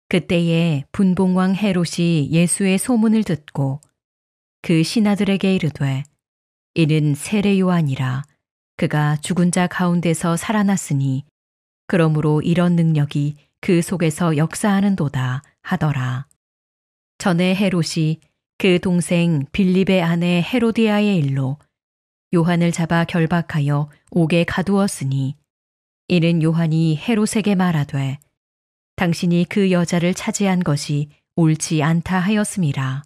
그때에 분봉왕 헤롯이 예수의 소문을 듣고 그 신하들에게 이르되 이는 세례 요한이라 그가 죽은 자 가운데서 살아났으니 그러므로 이런 능력이 그 속에서 역사하는도다 하더라. 전에 헤롯이 그 동생 빌립의 아내 헤로디아의 일로 요한을 잡아 결박하여 옥에 가두었으니 이는 요한이 헤롯에게 말하되 당신이 그 여자를 차지한 것이 옳지 않다 하였음이라.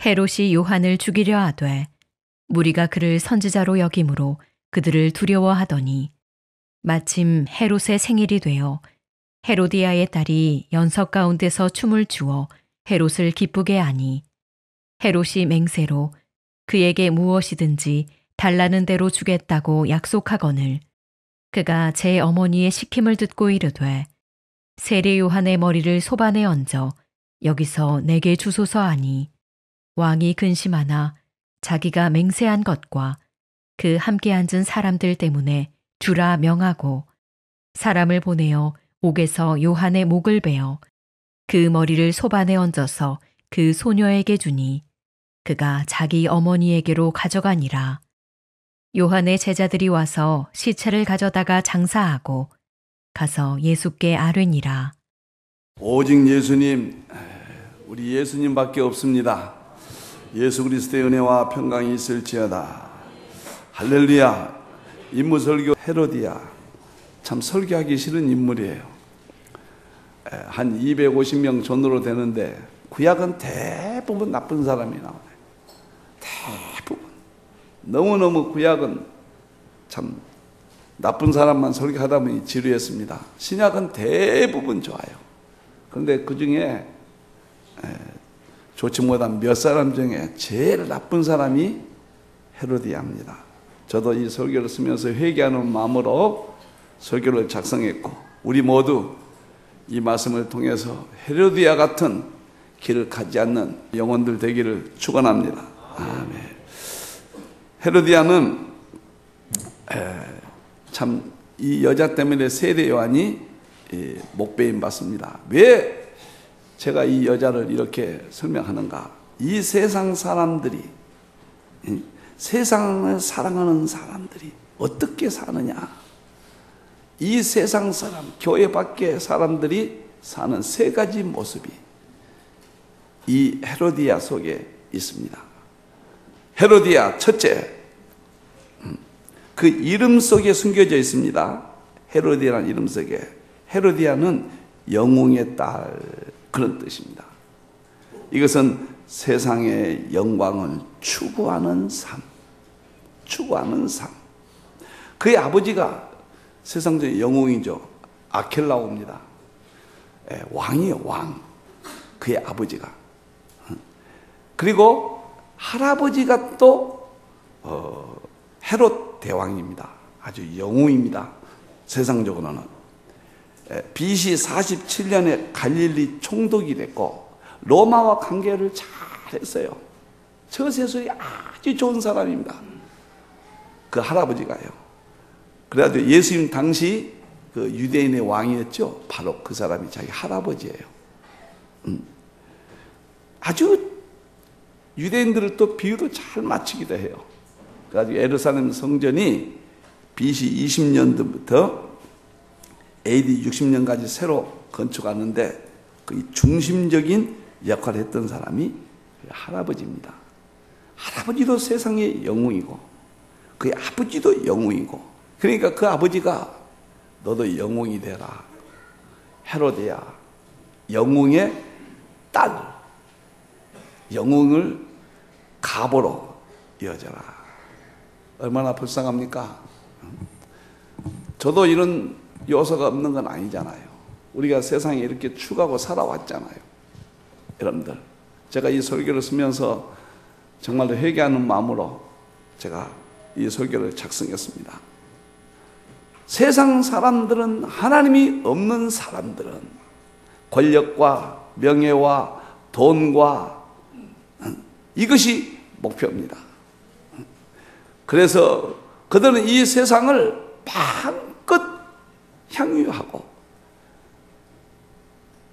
헤롯이 요한을 죽이려 하되 무리가 그를 선지자로 여김으로 그들을 두려워하더니 마침 헤롯의 생일이 되어 헤로디아의 딸이 연석 가운데서 춤을 추어 헤롯을 기쁘게 하니 헤롯이 맹세로 그에게 무엇이든지 달라는 대로 주겠다고 약속하거늘 그가 제 어머니의 시킴을 듣고 이르되 세례 요한의 머리를 소반에 얹어 여기서 내게 주소서 하니 왕이 근심하나 자기가 맹세한 것과 그 함께 앉은 사람들 때문에 주라 명하고 사람을 보내어 옥에서 요한의 목을 베어 그 머리를 소반에 얹어서 그 소녀에게 주니 그가 자기 어머니에게로 가져가니라. 요한의 제자들이 와서 시체를 가져다가 장사하고 가서 예수께 아뢰니라. 오직 예수님, 우리 예수님밖에 없습니다. 예수 그리스도의 은혜와 평강이 있을지어다. 할렐루야. 인무설교 헤로디아, 참 설교하기 싫은 인물이에요. 한 250명 전으로 되는데 구약은 대부분 나쁜 사람이 나와요. 대부분. 너무너무 구약은 참 나쁜 사람만 설교하다 보니 지루했습니다. 신약은 대부분 좋아요. 그런데 그 중에 좋지 못한 몇 사람 중에 제일 나쁜 사람이 헤로디아입니다. 저도 이 설교를 쓰면서 회개하는 마음으로 설교를 작성했고 우리 모두 이 말씀을 통해서 헤로디아 같은 길을 가지 않는 영혼들 되기를 축원합니다. 아멘. 헤로디아는 참 이 여자 때문에 세례 요한이 목베임 받습니다. 왜 제가 이 여자를 이렇게 설명하는가? 이 세상 사람들이, 세상을 사랑하는 사람들이 어떻게 사느냐? 이 세상 사람, 교회 밖의 사람들이 사는 세 가지 모습이 이 헤로디아 속에 있습니다. 헤로디아 첫째, 그 이름 속에 숨겨져 있습니다. 헤로디아라는 이름 속에. 헤로디아는 영웅의 딸, 그런 뜻입니다. 이것은 세상의 영광을 추구하는 삶, 추구하는 삶. 그의 아버지가 세상적인 영웅이죠. 아켈라오입니다. 왕이에요, 왕. 그의 아버지가. 그리고 할아버지가 또 헤롯 대왕입니다. 아주 영웅입니다. 세상적으로는. BC 47년에 갈릴리 총독이 됐고 로마와 관계를 잘 했어요. 처세술이 아주 좋은 사람입니다. 그 할아버지가요. 그래가지고 예수님 당시 그 유대인의 왕이었죠. 바로 그 사람이 자기 할아버지예요. 아주 유대인들을 또 비유도 잘 맞추기도 해요. 그래가지고 예루살렘 성전이 BC 20년도부터 AD 60년까지 새로 건축하는데 그 중심적인 역할을 했던 사람이 할아버지입니다. 할아버지도 세상의 영웅이고 그의 아버지도 영웅이고 그러니까 그 아버지가 너도 영웅이 되라. 헤로디아, 영웅의 딸, 영웅을 갑으로 이어져라. 얼마나 불쌍합니까? 저도 이런 요소가 없는 건 아니잖아요. 우리가 세상에 이렇게 추구하고 살아왔잖아요. 여러분들, 제가 이 설교를 쓰면서 정말로 회개하는 마음으로 제가 이 설교를 작성했습니다. 세상 사람들은, 하나님이 없는 사람들은 권력과 명예와 돈과 이것이 목표입니다. 그래서 그들은 이 세상을 마음껏 향유하고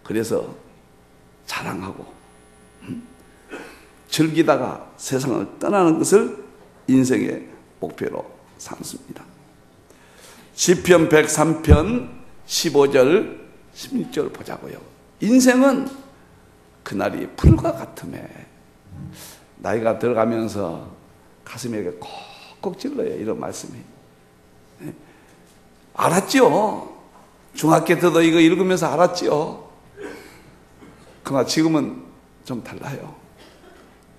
그래서 자랑하고 즐기다가 세상을 떠나는 것을 인생의 목표로 삼습니다. 시편 103편 15절 16절 보자고요. 인생은 그날이 풀과 같음에. 나이가 들어가면서 가슴에 콕콕 찔러요, 이런 말씀이. 알았죠? 중학교 때도 이거 읽으면서 알았죠? 그러나 지금은 좀 달라요.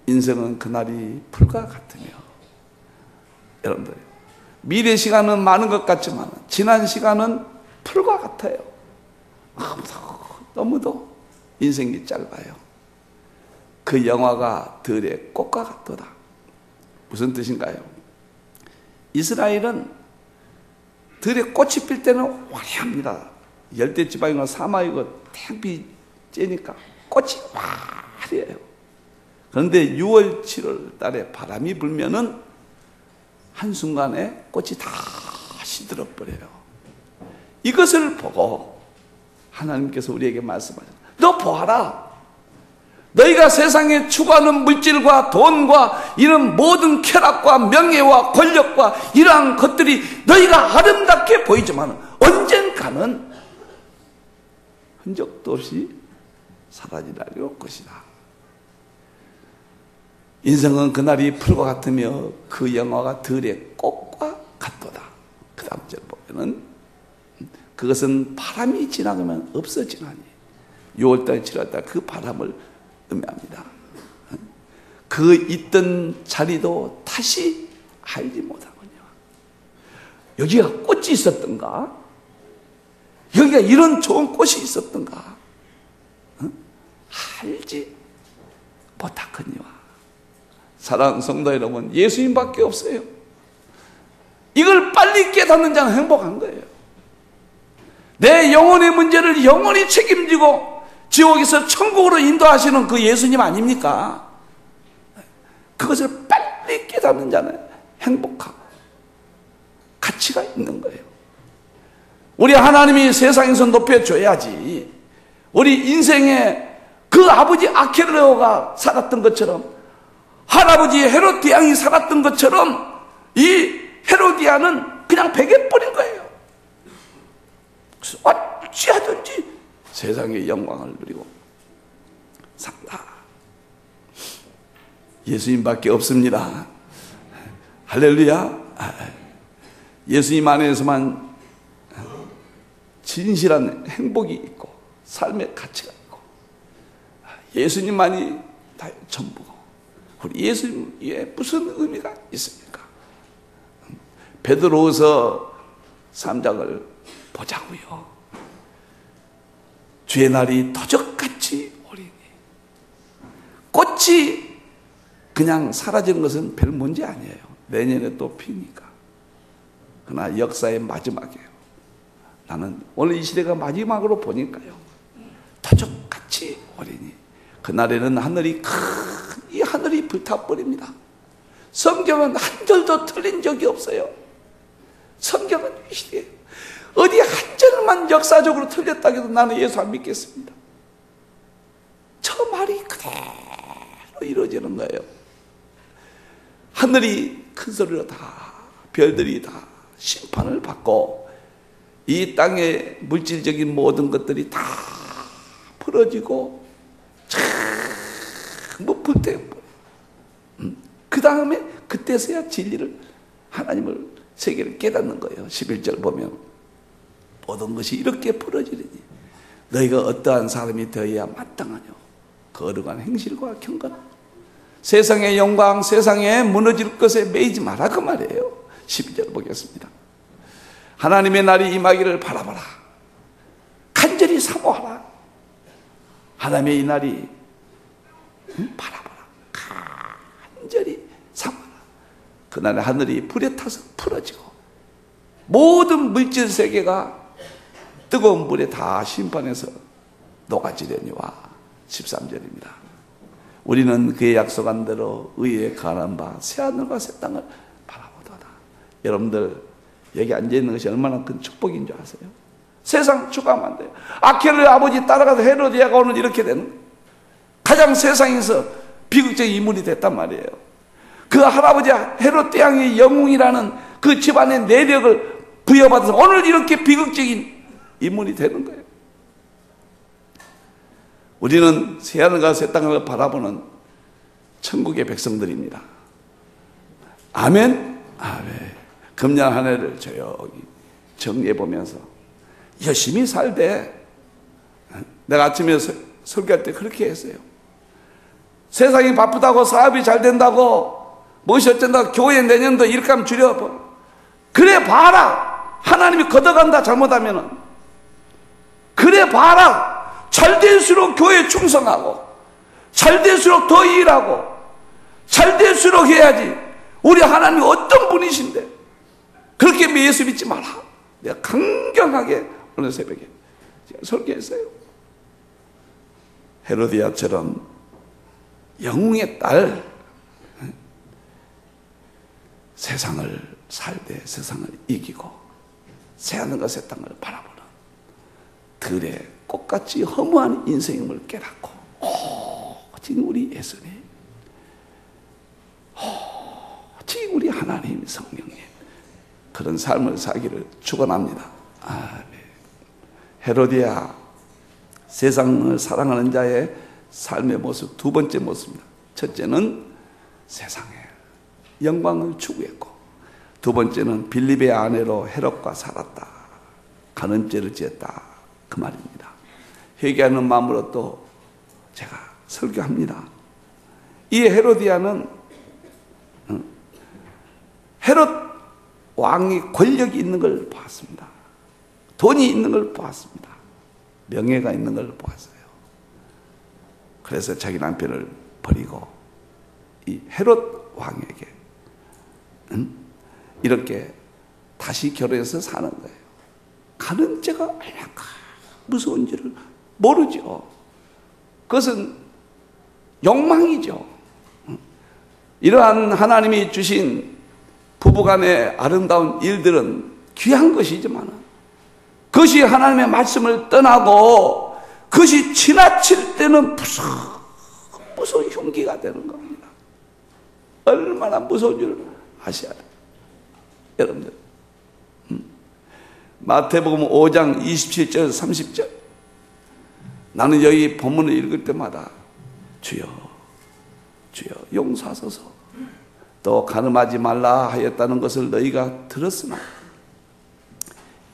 인생은 그날이 풀과 같으며. 여러분들, 미래 시간은 많은 것 같지만 지난 시간은 풀과 같아요. 너무도 인생이 짧아요. 그 영화가 들의 꽃과 같도다. 무슨 뜻인가요? 이스라엘은 들의 꽃이 필 때는 화려합니다. 열대지방이고 사막이고 태양빛이 쬐니까 꽃이 화려해요. 그런데 6월, 7월 달에 바람이 불면은 한순간에 꽃이 다 시들어버려요. 이것을 보고 하나님께서 우리에게 말씀하셨어요. 너 보아라. 너희가 세상에 추구하는 물질과 돈과 이런 모든 쾌락과 명예와 권력과 이러한 것들이 너희가 아름답게 보이지만 언젠가는 흔적도 없이 사라질 것이다. 인생은 그날이 풀과 같으며 그 영화가 들의 꽃과 같도다. 그 다음 절 보면은 그것은 바람이 지나가면 없어지나니 6월달 7월달 그 바람을 의미합니다. 그 있던 자리도 다시 알지 못하거든요. 여기가 꽃이 있었던가? 여기가 이런 좋은 꽃이 있었던가? 알지 못하거니와. 사랑하는 성도 여러분, 예수님밖에 없어요. 이걸 빨리 깨닫는 자는 행복한 거예요. 내 영혼의 문제를 영원히 책임지고 지옥에서 천국으로 인도하시는 그 예수님 아닙니까? 그것을 빨리 깨닫는 자는 행복하고 가치가 있는 거예요. 우리 하나님이 세상에서 높여줘야지. 우리 인생에 그 아버지 아켈레오가 살았던 것처럼, 할아버지 헤롯디앙이 살았던 것처럼 이 헤로디아는 그냥 베개버린 거예요. 그래서 어찌하든지 세상의 영광을 누리고 산다. 예수님밖에 없습니다. 할렐루야. 예수님 안에서만 진실한 행복이 있고 삶의 가치가 있고 예수님만이 다 전부고 우리 예수님에 무슨 의미가 있습니까? 베드로후서 3장을 보자고요. 주의 날이 도적같이 오리니. 꽃이 그냥 사라지는 것은 별 문제 아니에요. 내년에 또 피니까. 그러나 역사의 마지막이에요. 나는 오늘 이 시대가 마지막으로 보니까요. 도적같이 오리니. 그날에는 하늘이 이 하늘이 불타버립니다. 성경은 한 절도 틀린 적이 없어요. 성경은 위시해요. 어디 한 절만 역사적으로 틀렸다고 해도 나는 예수 안 믿겠습니다. 저 말이 그대로 이루어지는 거예요. 하늘이 큰 소리로 다, 별들이 다 심판을 받고 이 땅의 물질적인 모든 것들이 다 풀어지고 전부 불태워버려요. 그 다음에 그때서야 진리를, 하나님을, 세계를 깨닫는 거예요. 11절 보면 모든 것이 이렇게 풀어지리니 너희가 어떠한 사람이 되어야 마땅하뇨. 거룩한 행실과 경건, 세상의 영광, 세상에 무너질 것에 매이지 마라, 그 말이에요. 12절 보겠습니다. 하나님의 날이 임하기를 바라봐라. 간절히 사모하라. 하나님의 이 날이 바라봐라. 간절히 사모하라. 그날에 하늘이 불에 타서 풀어지고 모든 물질 세계가 뜨거운 물에 다 심판해서 녹아지려니와. 13절입니다. 우리는 그의 약속한 대로 의에 가난 바 새하늘과 새 땅을 바라보도다. 여러분들 여기 앉아있는 것이 얼마나 큰 축복인 줄 아세요? 세상 추구하면 안 돼요. 아켈의 아버지 따라가서 헤로디아가 오늘 이렇게 되는 거예요. 가장 세상에서 비극적인 인물이 됐단 말이에요. 그 할아버지 헤롯 대왕의 영웅이라는 그 집안의 내력을 부여받아서 오늘 이렇게 비극적인 인물이 되는 거예요. 우리는 새하늘과 새 땅을 바라보는 천국의 백성들입니다. 아멘? 아멘. 금년 한 해를 조용히 정리해보면서 열심히 살되, 내가 아침에 설교할 때 그렇게 했어요. 세상이 바쁘다고 사업이 잘 된다고 무엇이 어쩐다고 교회 내년도 이렇게 하면 줄여봐. 그래 봐라. 하나님이 걷어간다 잘못하면은. 그래 봐라. 잘 될수록 교회에 충성하고 잘 될수록 더 일하고 잘 될수록 해야지. 우리 하나님이 어떤 분이신데 그렇게 예수 믿지 마라. 내가 강경하게 오늘 새벽에 설교했어요. 헤로디아처럼 영웅의 딸, 세상을 살되 세상을 이기고 새하늘과 새 땅을 바라보는 들의 꽃같이 허무한 인생임을 깨닫고 지금 우리 예수님, 지금 우리 하나님 성령님 그런 삶을 살기를 축원합니다. 아멘. 헤로디아, 세상을 사랑하는 자의 삶의 모습, 두 번째 모습입니다. 첫째는 세상의 영광을 추구했고, 두 번째는 빌립의 아내로 헤롯과 살았다. 간음죄를 지었다. 그 말입니다. 회개하는 마음으로 또 제가 설교합니다. 이 헤로디아는 헤롯 왕이 권력이 있는 걸 보았습니다. 돈이 있는 걸 보았습니다. 명예가 있는 걸 보았어요. 그래서 자기 남편을 버리고 이 헤롯 왕에게 이렇게 다시 결혼해서 사는 거예요. 간음죄가 얼마나 무서운지를 모르죠. 그것은 욕망이죠. 이러한 하나님이 주신 부부간의 아름다운 일들은 귀한 것이지만 그것이 하나님의 말씀을 떠나고 그것이 지나칠 때는 무서운 흉기가 되는 겁니다. 얼마나 무서운 줄 아셔야 돼요. 여러분들, 마태복음 5장 27절 30절, 나는 여기 본문을 읽을 때마다 주여 주여 용서하소서, 또 간음하지 말라 하였다는 것을 너희가 들었으나,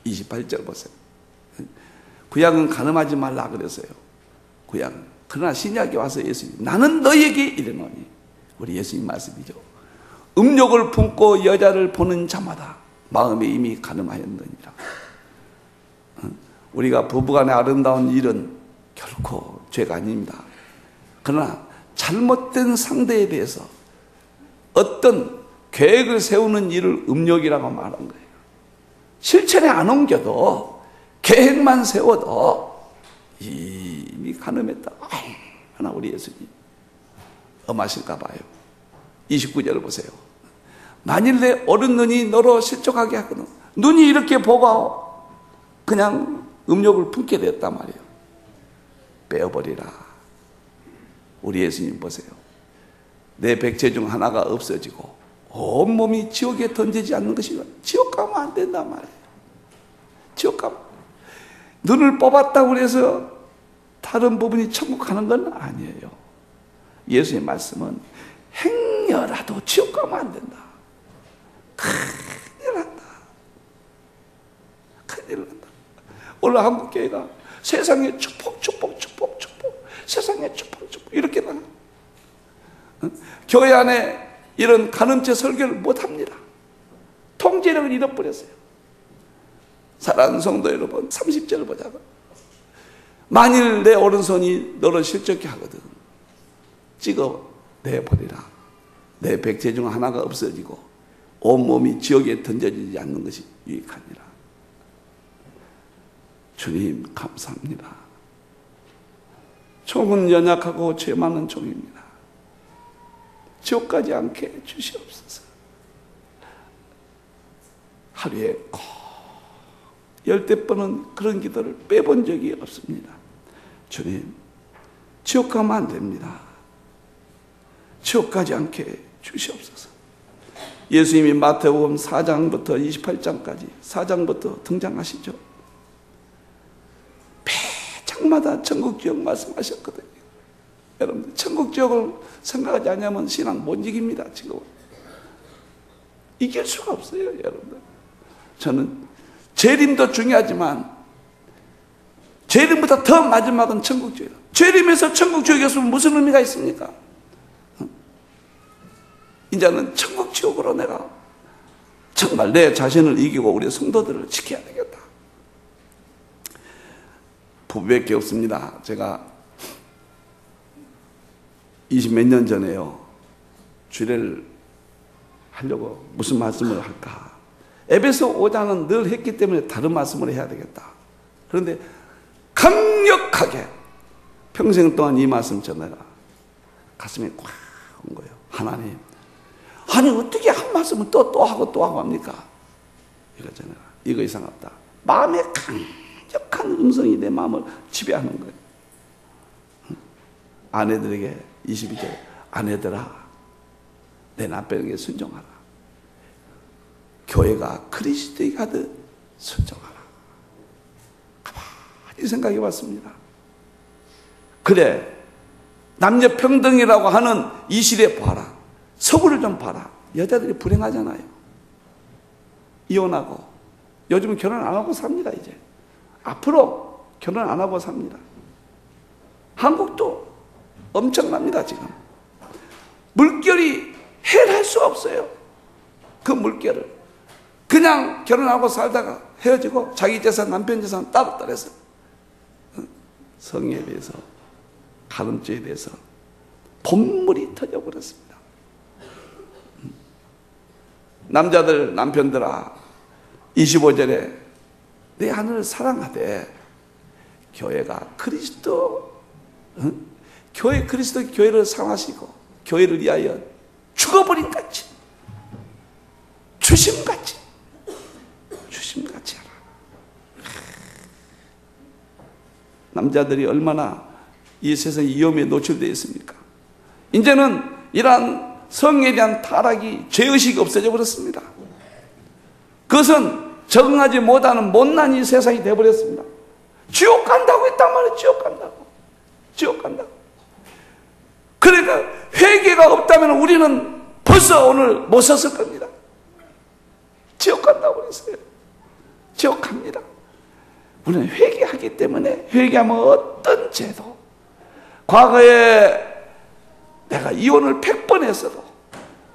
28절 보세요. 구약은 간음하지 말라 그랬어요. 구약은. 그러나 신약에 와서 예수님, 나는 너희에게 이르노니, 우리 예수님 말씀이죠. 음욕을 품고 여자를 보는 자마다 마음에 이미 간음하였느니라. 우리가 부부간의 아름다운 일은 결코 죄가 아닙니다. 그러나 잘못된 상대에 대해서 어떤 계획을 세우는 일을 음욕이라고 말한 거예요. 실천에 안 옮겨도 계획만 세워도 이미 간음했다. 하나 우리 예수님 엄하실까 봐요. 29절을 보세요. 만일 내 오른 눈이 너로 실족하게 하거든, 눈이 이렇게 보고 그냥 음욕을 품게 됐단 말이에요. 빼어버리라. 우리 예수님 보세요. 내 백체 중 하나가 없어지고 온몸이 지옥에 던지지 않는 것이, 지옥 가면 안 된단 말이에요. 지옥 가면. 눈을 뽑았다고 해서 다른 부분이 천국 가는 건 아니에요. 예수의 말씀은 행여라도 지옥 가면 안 된다. 큰일 난다. 큰일 난다. 오늘 한국교회가 세상에 축복 세상에 축복 이렇게 나. 교회 안에 이런 간음죄 설교를 못합니다. 통제력을 잃어버렸어요. 사랑하는 성도 여러분, 30절을 보자고. 만일 내 오른손이 너를 실족케 하거든, 찍어 내버리라. 내 백체 중 하나가 없어지고 온몸이 지옥에 던져지지 않는 것이 유익하니라. 주님 감사합니다. 종은 연약하고 죄 많은 종입니다. 지옥 가지 않게 주시옵소서. 하루에 꼭 10번은 그런 기도를 빼본 적이 없습니다. 주님, 지옥 가면 안 됩니다. 지옥 가지 않게 주시옵소서. 예수님이 마태복음 4장부터 28장까지 4장부터 등장하시죠. 매장마다 천국지옥 말씀하셨거든요. 여러분들 천국지옥을 생각하지 않으면 신앙 못 이깁니다. 지금 이길 수가 없어요. 여러분들, 저는 재림도 중요하지만 재림보다 더 마지막은 천국지옥. 재림에서 천국지옥이었으면 무슨 의미가 있습니까? 이제는 천국지옥으로 내가 정말 내 자신을 이기고 우리 성도들을 지켜야 되겠다. 부부밖에 없습니다. 제가 20몇 년 전에요, 주례를 하려고 무슨 말씀을 할까? 에베소 5장은 늘 했기 때문에 다른 말씀을 해야 되겠다. 그런데 강력하게 평생 동안 이 말씀 전해라. 가슴에 꽉 온 거예요. 하나님, 아니 어떻게 한 말씀을 또 하고 합니까? 이거 전해라. 이거 이상 없다. 마음에 강력한 음성이 내 마음을 지배하는 거예요. 아내들에게 22절, 아내들아, 내 남편에게 순종하라. 교회가 그리스도의 가듯 순종하라. 가만히 생각해 봤습니다. 그래, 남녀 평등이라고 하는 이 시대에 봐라. 서구를 좀 봐라. 여자들이 불행하잖아요. 이혼하고. 요즘은 결혼 안 하고 삽니다. 이제 앞으로 결혼 안 하고 삽니다. 한국도 엄청납니다. 지금 물결이 해결할 수 없어요. 그 물결을 그냥 결혼하고 살다가 헤어지고 자기 재산, 남편 재산 따로따로 해서 성에 대해서, 가늠죄에 대해서 본물이 터져버렸습니다. 남자들, 남편들아, 25절에 내 하늘을 사랑하되 교회가 그리스도, 교회, 그리스도 교회를 사랑하시고 교회를 위하여 죽어버린 같이, 주심같이 하라. 남자들이 얼마나 이 세상 위험에 노출되어 있습니까? 이제는 이러한 성에 대한 타락이, 죄의식이 없어져 버렸습니다. 그것은 적응하지 못하는 못난 이 세상이 되어버렸습니다. 지옥 간다고 했단 말이에요. 지옥 간다고. 그러니까 회개가 없다면 우리는 벌써 오늘 못 섰을 겁니다. 지옥 간다고 그랬어요. 지옥 갑니다. 우리는 회개하기 때문에, 회개하면 어떤 죄도, 과거에 내가 이혼을 100번 했어도,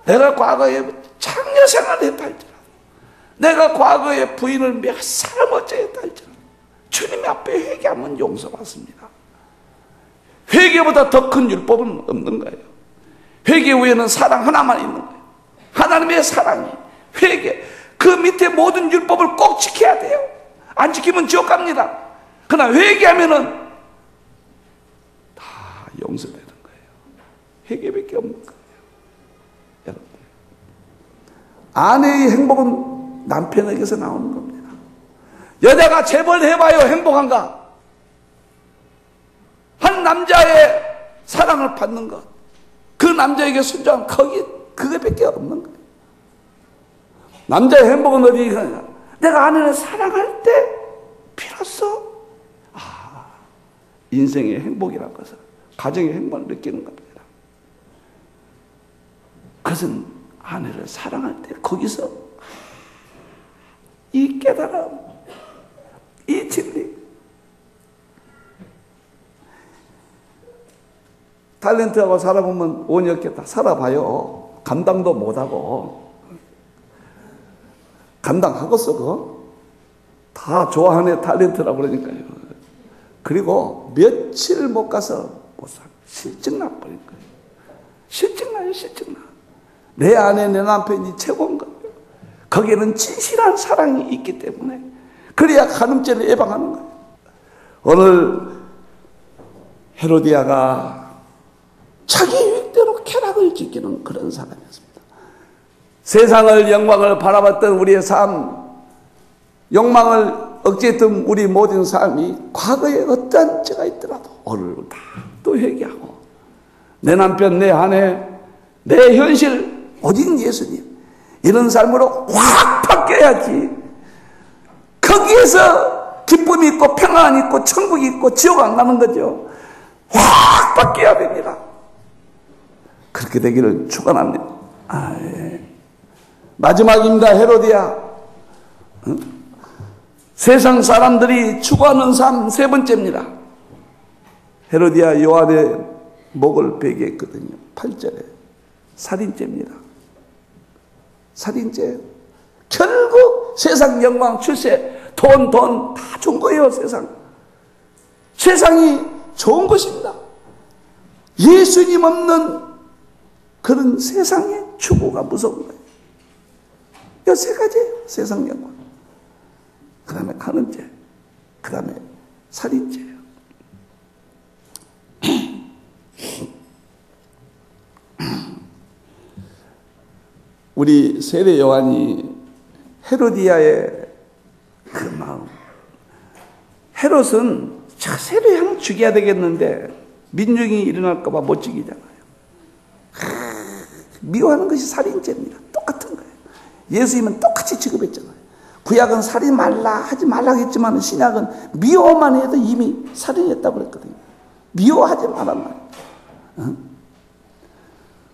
내가 과거에 장녀 생활을 했다 할지라도, 내가 과거에 부인을 몇 사람 어째 했다 할지라도 주님 앞에 회개하면 용서받습니다. 회개보다 더 큰 율법은 없는 거예요. 회개 후에는 사랑 하나만 있는 거예요. 하나님의 사랑이, 회개, 그 밑에 모든 율법을 꼭 지켜야 돼요. 안 지키면 지옥 갑니다. 그러나 회개하면은 다 용서되는 거예요. 회개밖에 없는 거예요. 여러분, 아내의 행복은 남편에게서 나오는 겁니다. 여자가 재벌해봐요, 행복한가? 한 남자의 사랑을 받는 것, 그 남자에게 순종한 그게밖에 없는 거예요. 남자의 행복은 어디 가냐? 내가 아내를 사랑할 때 비로소 인생의 행복이라는 것을, 가정의 행복을 느끼는 겁니다. 그것은 아내를 사랑할 때 거기서 이 깨달음, 이 진리. 탤런트하고 살아보면 원이 없겠다. 살아봐요. 감당도 못하고. 감당하겠어, 그거? 다 좋아하네, 탤런트라고 그러니까요. 그리고 며칠 못 가서 못 살, 실증 나버린 거예요. 실증나요. 내 아내, 내 남편이 최고인 거예요. 거기에는 진실한 사랑이 있기 때문에, 그래야 간음죄를 예방하는 거예요. 오늘 헤로디아가 자기 유익대로 쾌락을 지키는 그런 사람이었습니다. 세상을, 영광을 바라봤던 우리의 삶, 욕망을 어쨌든 우리 모든 삶이 과거에 어떠한 죄가 있더라도 오늘 다 또 회개하고 내 남편, 내 아내, 내 현실 오직 예수님 이런 삶으로 확 바뀌어야지. 거기에서 기쁨이 있고 평안이 있고 천국이 있고 지옥 안 가는 거죠. 확 바뀌어야 됩니다. 그렇게 되기를 축원합니다. 마지막입니다. 헤로디야. 세상 사람들이 추구하는 삶 세 번째입니다. 헤로디야 요한의 목을 베게 했거든요. 8절에 살인죄입니다. 살인죄. 결국 세상 영광, 출세, 돈 다 준 거예요. 세상이 좋은 것입니다. 예수님 없는 그런 세상의 추구가 무서운 거예요. 이 세 가지예요. 세상 영광. 그 다음에 가는 죄. 그 다음에 살인죄예요. 우리 세례 요한이 헤로디아의 그 마음. 헤롯은 세례 양 죽여야 되겠는데 민중이 일어날까봐 못 죽이잖아요. 미워하는 것이 살인죄입니다. 똑같은 거예요. 예수님은 똑같이 취급했잖아요. 구약은 살인 말라 하지 말라고 했지만 신약은 미워만 해도 이미 살인했다고 그랬거든요. 미워하지 말란 말이에요.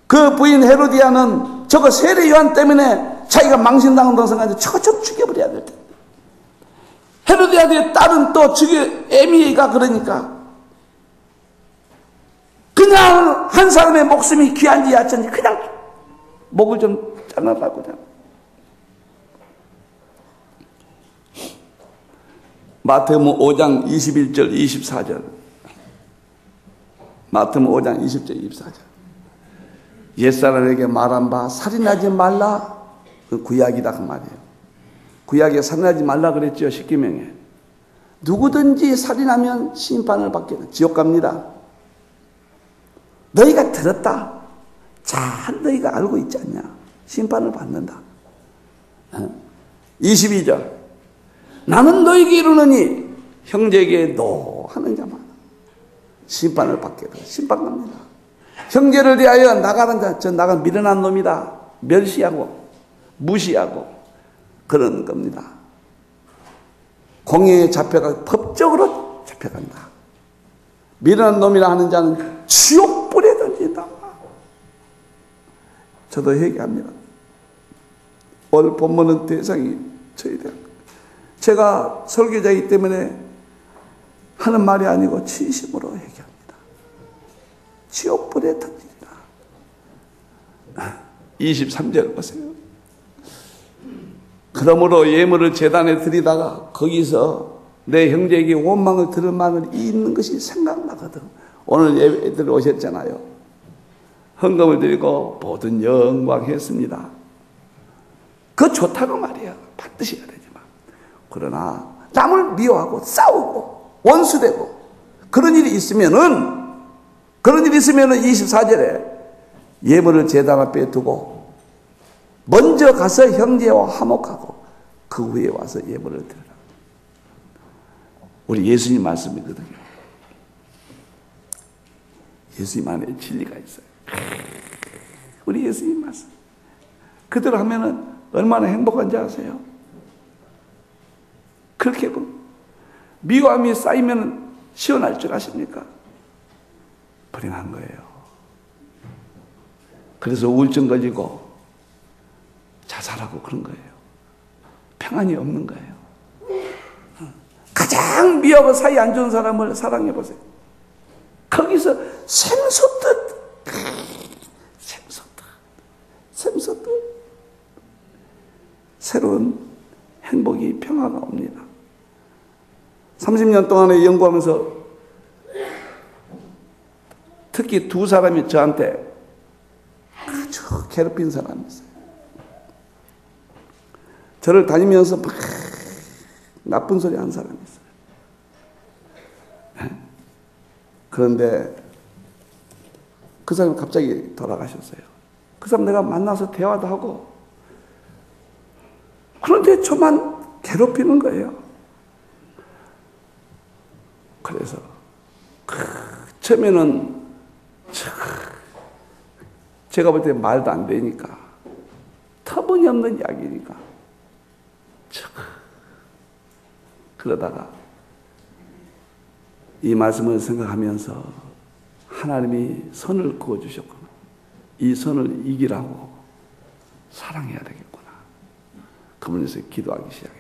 그 부인 헤로디아는 저거 세례 요한 때문에 자기가 망신당한다고 생각해서 저거 좀 죽여버려야 될 텐데. 헤로디아의 딸은 또 에미가 그러니까 그냥 한 사람의 목숨이 귀한지 야천지 그냥 목을 좀 잘라라고. 마태복음 5장 21절 24절. 마태복음 5장 20절 24절. 옛사람에게 말한 바 살인하지 말라. 그 구약이다 그 말이에요. 구약에 살인하지 말라 그랬죠. 십계명에. 누구든지 살인하면 심판을 받게 돼. 지옥 갑니다. 너희가 들었다. 잘 너희가 알고 있지 않냐. 심판을 받는다. 22절. 나는 너희에게 이르노니 형제에게 노하는 자만 심판을 받게 돼. 심판 갑니다. 형제를 대하여 나가는 자, 저 나가 미련한 놈이다. 멸시하고 무시하고 그런 겁니다. 공회에 잡혀가 법적으로 잡혀간다. 미련한 놈이라 하는 자는 지옥불에 던진다. 저도 얘기합니다. 오늘 본문은 대상이 저희 대학. 제가 설교자이기 때문에 하는 말이 아니고 진심으로 얘기합니다. 지옥불에 던지리라. 23절 보세요. 그러므로 예물을 제단에 드리다가 거기서 내 형제에게 원망을 들을 만을 있는 것이 생각나거든. 오늘 예배들 오셨잖아요. 헌금을 드리고 모든 영광 했습니다. 그거 좋다는 말이에요. 반드시 해야 되지만. 그러나 남을 미워하고 싸우고 원수되고 그런 일이 있으면은 24절에 예물을 제단 앞에 두고 먼저 가서 형제와 화목하고 그 후에 와서 예물을 드려라. 우리 예수님 말씀이거든요. 예수님 안에 진리가 있어요. 우리 예수님 말씀. 그대로 하면은 얼마나 행복한지 아세요? 그렇게 미워함이 쌓이면 시원할 줄 아십니까? 불행한 거예요. 그래서 우울증 걸리고 자살하고 그런 거예요. 평안이 없는 거예요. 가장 미워하고 사이 안 좋은 사람을 사랑해 보세요. 거기서 샘솟듯 새로운 행복이 평화가 옵니다. 30년 동안에 연구하면서 특히 두 사람이 저한테 아주 괴롭힌 사람이 있어요. 저를 다니면서 막 나쁜 소리 하는 사람이 있어요. 그런데 그 사람이 갑자기 돌아가셨어요. 그 사람 내가 만나서 대화도 하고 그런데 저만 괴롭히는 거예요. 그래서 처음에는 제가 볼 때 말도 안 되니까 터무니없는 이야기니까 그러다가 이 말씀을 생각하면서 하나님이 선을 그어주셨구나. 이 선을 이기라고 사랑해야 되겠구나. 그분에서 기도하기 시작했어요.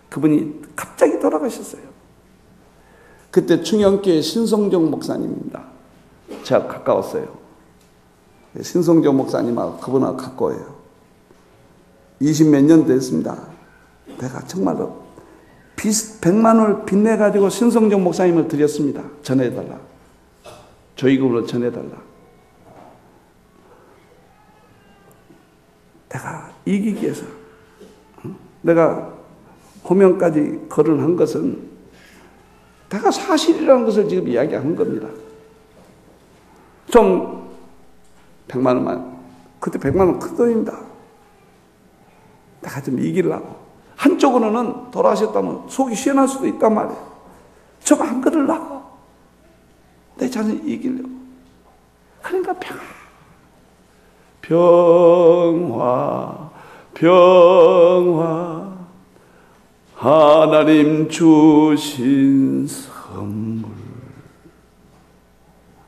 그분이 갑자기 돌아가셨어요. 그때 충영교회 신성정 목사님입니다. 제가 가까웠어요. 신성정 목사님하고 그분하고 가까워요. 20몇 년 됐습니다. 내가 정말로 100만 원을 빚내가지고 신성정 목사님을 드렸습니다. 전해달라. 조의금으로 전해달라. 내가 이기기 위해서 내가 호명까지 거론한 것은 내가 사실이라는 것을 지금 이야기하는 겁니다. 좀 100만 원만, 그때 100만 원 큰 돈입니다. 내가 좀 이기려고. 한쪽으로는 돌아가셨다면 속이 시원할 수도 있단 말이에요. 좀 안 그러려고. 내 자신을 이기려고. 그러니까 평화 하나님 주신 선물.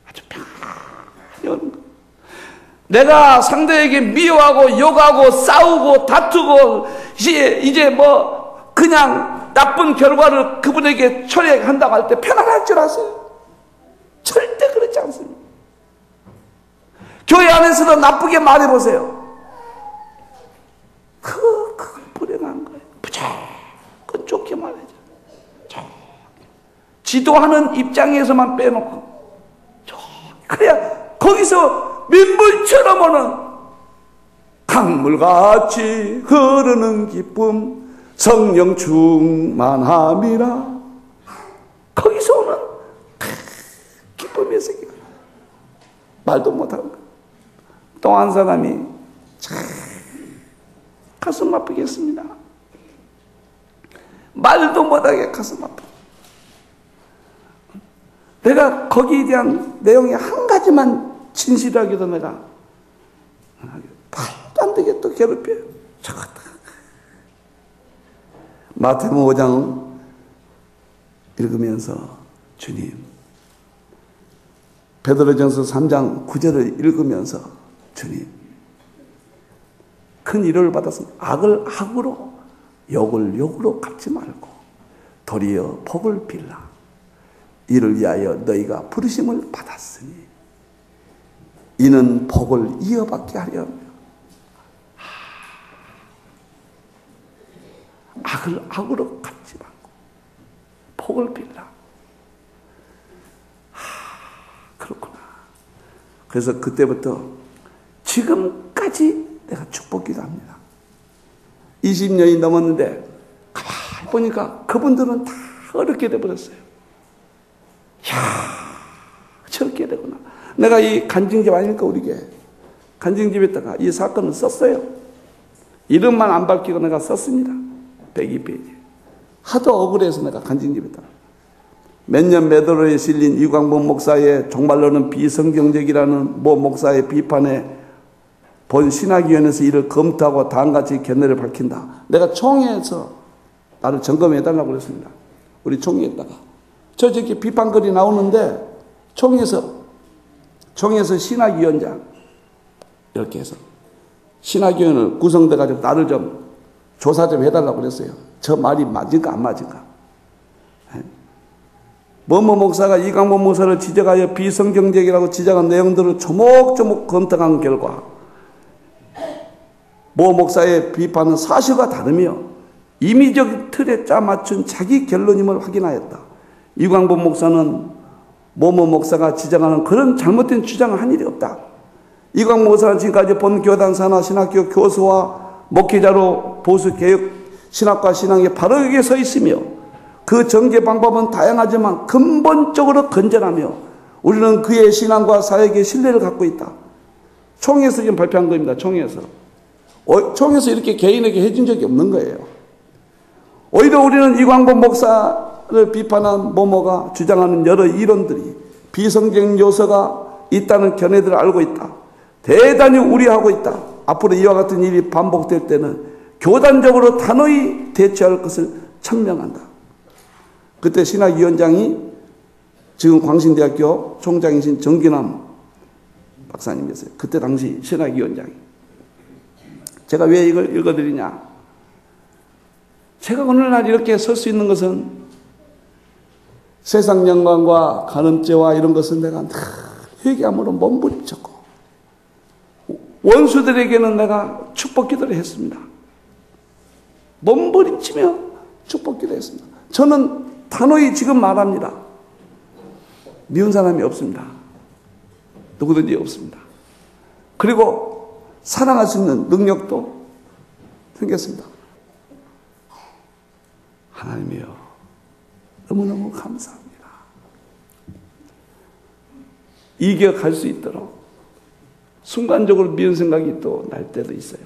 아주 평안한 거. 내가 상대에게 미워하고 욕하고 싸우고 다투고 이제 뭐 그냥 나쁜 결과를 그분에게 처리한다고 할 때 편안할 줄 아세요? 절대 그렇지 않습니다. 교회 안에서도 나쁘게 말해보세요. 그건 불행한 거예요. 무조건 좋게 말해줘. 지도하는 입장에서만 빼놓고 그래야 거기서 민물처럼 오는 강물같이 흐르는 기쁨 성령 충만함이라. 거기서 오는 기쁨의 세계. 말도 못하는 거예요. 또 한 사람이 참 가슴 아프겠습니다. 말도 못하게 가슴 아프다. 내가 거기에 대한 내용이 한 가지만 진실하게도 내가 말도 안 되게 또 괴롭혀요. 마태복음 5장 읽으면서 주님, 베드로전서 3장 9절을 읽으면서 주님, 큰 위로를 받아서 악을 악으로 욕을 욕으로 갚지 말고 도리어 복을 빌라. 이를 위하여 너희가 부르심을 받았으니 이는 복을 이어받게 하려 합니다. 악을 악으로 갚지 말고 복을 빌라. 그렇구나. 그래서 그때부터 지금까지 내가 축복 기도합니다. 20년이 넘었는데 가만히 보니까 그분들은 다 어렵게 돼버렸어요. 이야, 저렇게 되구나. 내가 이 간증집 아닙니까, 우리 교회. 간증집에다가 이 사건을 썼어요. 이름만 안 밝히고 내가 썼습니다. 102페이지. 하도 억울해서 내가 간증집에다가. 몇 년 매도로에 실린 이광범 목사의 정말로는 비성경적이라는 모 목사의 비판에 본 신학위원회에서 이를 검토하고 다음같이 견해를 밝힌다. 내가 총회에서 나를 점검해달라고 그랬습니다. 우리 총회에다가. 저렇게 비판글이 나오는데 총회에서 신학위원장 이렇게 해서 신학위원을 구성돼가지고 나를 좀 조사 좀 해달라고 그랬어요. 저 말이 맞은가 안 맞은가. 뭐뭐 목사가 이광범 목사를 지적하여 비성경적이라고 지적한 내용들을 조목조목 검토한 결과 모 목사의 비판은 사실과 다르며 임의적 틀에 짜맞춘 자기 결론임을 확인하였다. 이광범 목사는 모모 목사가 지적하는 그런 잘못된 주장을 한 일이 없다. 이광범 목사는 지금까지 본 교단사나 신학교 교수와 목회자로 보수 개혁 신학과 신앙에 바르게 서 있으며 그 전개 방법은 다양하지만 근본적으로 건전하며 우리는 그의 신앙과 사역에 신뢰를 갖고 있다. 총회에서 지금 발표한 겁니다. 총회에서 이렇게 개인에게 해준 적이 없는 거예요. 오히려 우리는 이광범 목사를 그를 비판한 모모가 주장하는 여러 이론들이 비성경 요소가 있다는 견해들을 알고 있다. 대단히 우려하고 있다. 앞으로 이와 같은 일이 반복될 때는 교단적으로 단호히 대처할 것을 천명한다. 그때 신학위원장이 지금 광신대학교 총장이신 정기남 박사님이었어요. 그때 당시 신학위원장이. 제가 왜 이걸 읽어드리냐. 제가 오늘날 이렇게 설 수 있는 것은 세상 영광과 간음죄와 이런 것은 내가 늘 회개함으로 몸부림쳤고 원수들에게는 내가 축복 기도를 했습니다. 몸부림치며 축복 기도했습니다. 저는 단호히 지금 말합니다. 미운 사람이 없습니다. 누구든지 없습니다. 그리고 사랑할 수 있는 능력도 생겼습니다. 하나님이여 너무너무 감사합니다. 이겨갈 수 있도록 순간적으로 미운 생각이 또 날 때도 있어요.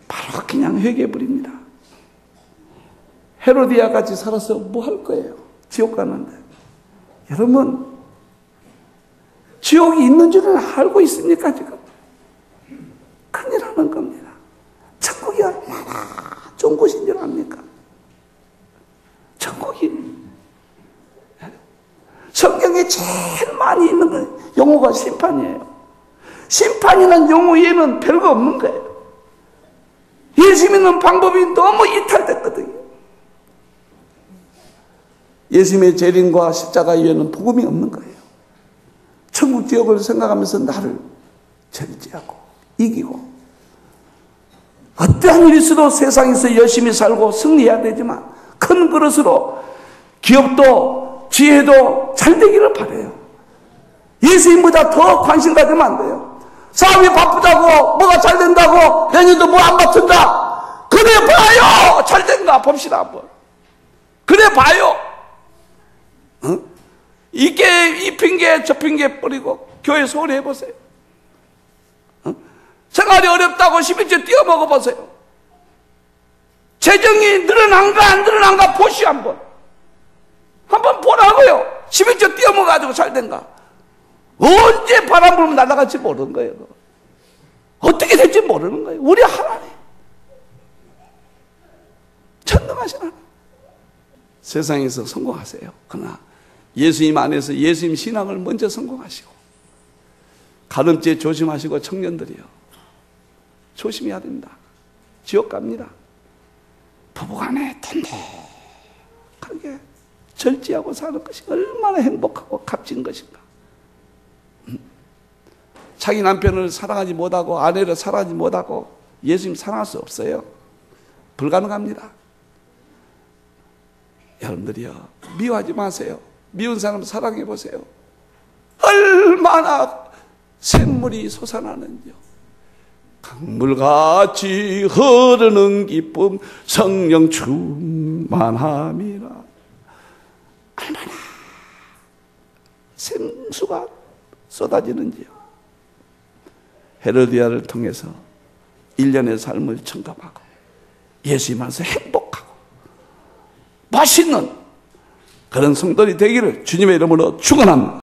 바로 그냥 회개해버립니다. 헤로디아 같이 살아서 뭐 할 거예요? 지옥 가는데. 여러분, 지옥이 있는 줄은 알고 있습니까, 지금? 큰일 나는 겁니다. 천국이 얼마나 좋은 곳인 줄 압니까? 천국이. 성경에 제일 많이 있는 용어가 심판이에요. 심판이라는 용어 외에는 별거 없는 거예요. 예수 믿는 방법이 너무 이탈됐거든요. 예수님의 재림과 십자가 이외에는 복음이 없는 거예요. 천국 지옥을 생각하면서 나를 절제하고 이기고 어떠한 일이 있어도 세상에서 열심히 살고 승리해야 되지만 큰 그릇으로 기업도 지혜도 잘 되기를 바라요. 예수님보다 더 관심 가지면 안 돼요. 사업이 바쁘다고 뭐가 잘 된다고 내년도 뭐 안 맡은다. 그래 봐요. 잘 된가 봅시다 한번. 그래 봐요. 이게 이 핑계 저 핑계 뿌리고 교회 소홀히 해보세요. 생활이 어렵다고 11조 띄어먹어 보세요. 재정이 늘어난가 안 늘어난가 보시오 한번. 한번 보라고요. 11조 띄어먹어가지고 잘 된가. 언제 바람 불면 날아갈지 모르는 거예요. 어떻게 될지 모르는 거예요. 우리 하나님 전능하신 하나님. 세상에서 성공하세요. 그러나 예수님 안에서 예수님 신앙을 먼저 성공하시고 가늠죄 조심하시고 청년들이요. 조심해야 됩니다. 지옥 갑니다. 부부간에 든든하게 절제하고 사는 것이 얼마나 행복하고 값진 것인가. 자기 남편을 사랑하지 못하고 아내를 사랑하지 못하고 예수님 사랑할 수 없어요. 불가능합니다. 여러분들이요. 미워하지 마세요. 미운 사람 사랑해 보세요. 얼마나 샘물이 솟아나는지요. 강물같이 흐르는 기쁨 성령 충만함이라. 얼마나 생수가 쏟아지는지요. 헤로디아를 통해서 1년의 삶을 청감하고 예수님 안에서 행복하고 맛있는 그런 성도들이 되기를 주님의 이름으로 축원합니다.